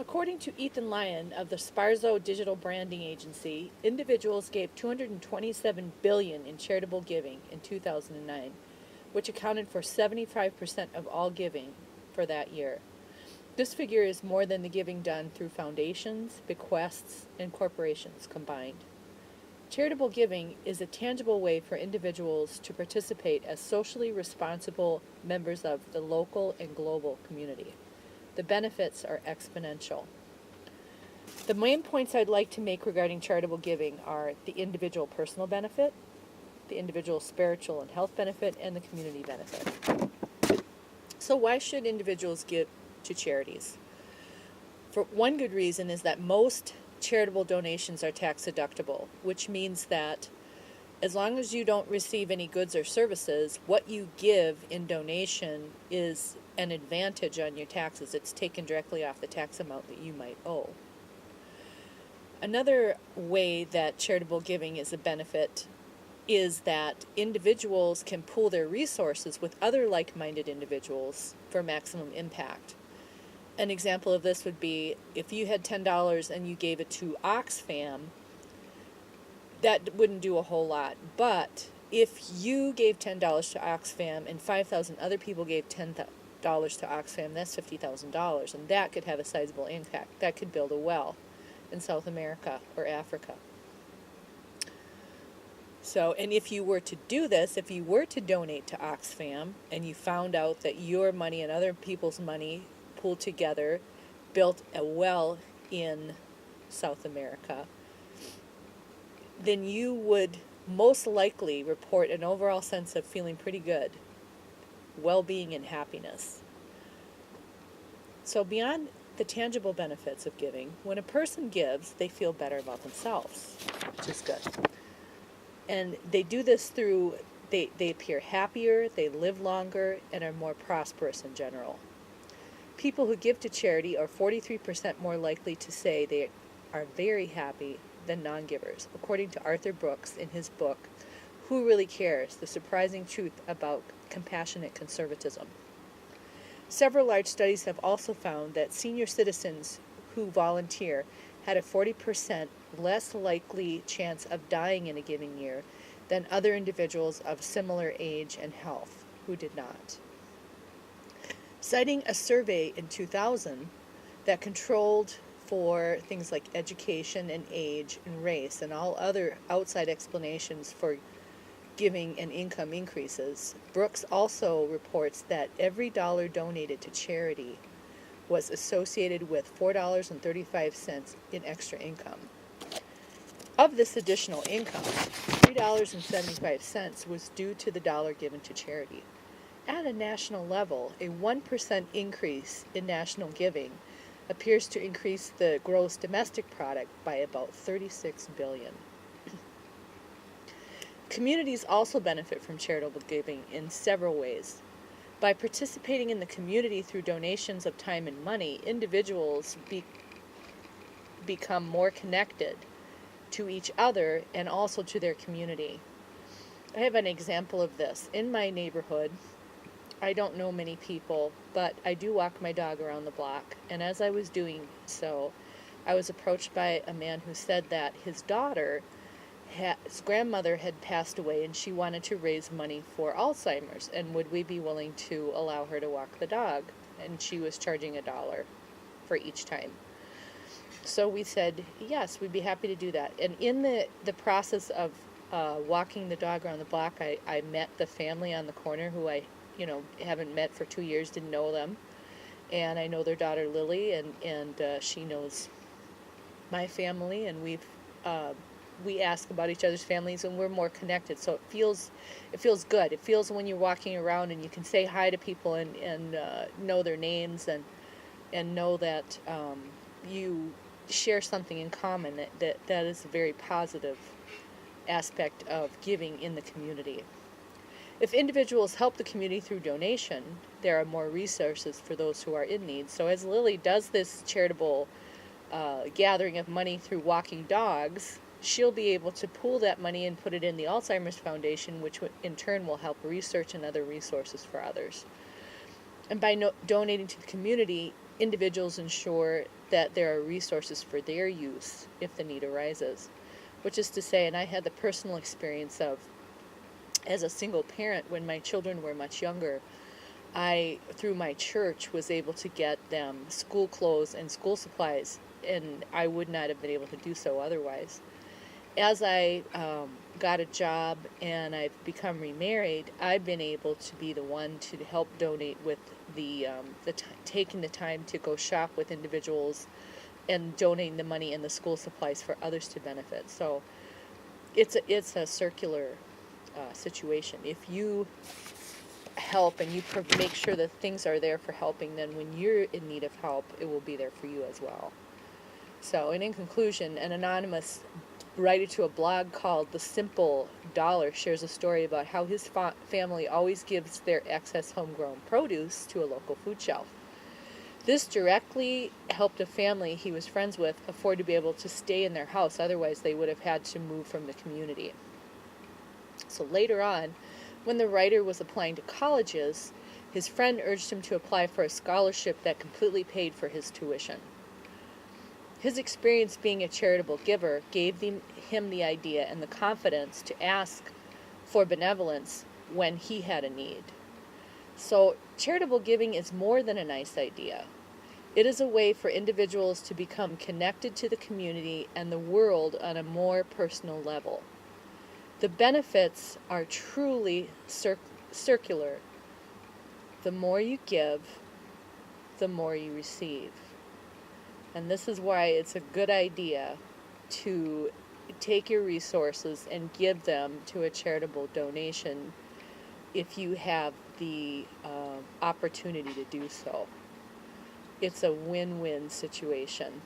According to Ethan Lyon of the Sparzo Digital Branding Agency, individuals gave $227 billion in charitable giving in 2009, which accounted for 75% of all giving for that year. This figure is more than the giving done through foundations, bequests, and corporations combined. Charitable giving is a tangible way for individuals to participate as socially responsible members of the local and global community. The benefits are exponential. The main points I'd like to make regarding charitable giving are the individual personal benefit, the individual spiritual and health benefit, and the community benefit. So why should individuals give to charities? For one good reason is that most charitable donations are tax deductible, which means that as long as you don't receive any goods or services, what you give in donation is an advantage on your taxes. It's taken directly off the tax amount that you might owe. Another way that charitable giving is a benefit is that individuals can pool their resources with other like-minded individuals for maximum impact. An example of this would be if you had $10 and you gave it to Oxfam, that wouldn't do a whole lot. But if you gave $10 to Oxfam and 5,000 other people gave $10 to Oxfam, that's $50,000, and that could have a sizable impact. That could build a well in South America or Africa. So, and if you were to do this, if you were to donate to Oxfam and you found out that your money and other people's money pooled together built a well in South America, then you would most likely report an overall sense of feeling pretty good, well-being and happiness. So beyond the tangible benefits of giving, when a person gives, they feel better about themselves, which is good. And they do this through, they appear happier, they live longer, and are more prosperous in general. People who give to charity are 43% more likely to say they are very happy than non-givers, according to Arthur Brooks in his book, Who Really Cares? The Surprising Truth About Compassionate Conservatism. Several large studies have also found that senior citizens who volunteer had a 40% less likely chance of dying in a given year than other individuals of similar age and health who did not. Citing a survey in 2000 that controlled for things like education and age and race and all other outside explanations for giving and income increases, Brooks also reports that every dollar donated to charity was associated with $4.35 in extra income. Of this additional income, $3.75 was due to the dollar given to charity. At a national level, a 1% increase in national giving appears to increase the gross domestic product by about $36 billion. Communities also benefit from charitable giving in several ways. By participating in the community through donations of time and money, individuals become more connected to each other and also to their community. I have an example of this. In my neighborhood, I don't know many people, but I do walk my dog around the block, and as I was doing so, I was approached by a man who said that his his grandmother had passed away and she wanted to raise money for Alzheimer's, and would we be willing to allow her to walk the dog? And she was charging $1 for each time. So we said, yes, we'd be happy to do that. And in the process of walking the dog around the block, I met the family on the corner who I haven't met for 2 years, didn't know them. And I know their daughter Lily, and she knows my family, and we ask about each other's families, and we're more connected. So it feels good. It feels when you're walking around and you can say hi to people and know their names and know that you share something in common. That is a very positive aspect of giving in the community. If individuals help the community through donation, there are more resources for those who are in need. So as Lily does this charitable gathering of money through walking dogs, she'll be able to pool that money and put it in the Alzheimer's Foundation, which in turn will help research and other resources for others. And by donating to the community, individuals ensure that there are resources for their use if the need arises. Which is to say, and I had the personal experience of, as a single parent, when my children were much younger, I, through my church, was able to get them school clothes and school supplies, and I would not have been able to do so otherwise. As I got a job and I've become remarried, I've been able to be the one to help donate with taking the time to go shop with individuals and donating the money and the school supplies for others to benefit. So it's a circular situation. If you help and you make sure that things are there for helping, then when you're in need of help, it will be there for you as well. So, and in conclusion, an anonymous writer to a blog called The Simple Dollar shares a story about how his family always gives their excess homegrown produce to a local food shelf. This directly helped a family he was friends with afford to be able to stay in their house, otherwise they would have had to move from the community. So later on, when the writer was applying to colleges, his friend urged him to apply for a scholarship that completely paid for his tuition. His experience being a charitable giver gave him the idea and the confidence to ask for benevolence when he had a need. So charitable giving is more than a nice idea. It is a way for individuals to become connected to the community and the world on a more personal level. The benefits are truly circular. The more you give, the more you receive. And this is why it's a good idea to take your resources and give them to a charitable donation if you have the opportunity to do so. It's a win-win situation.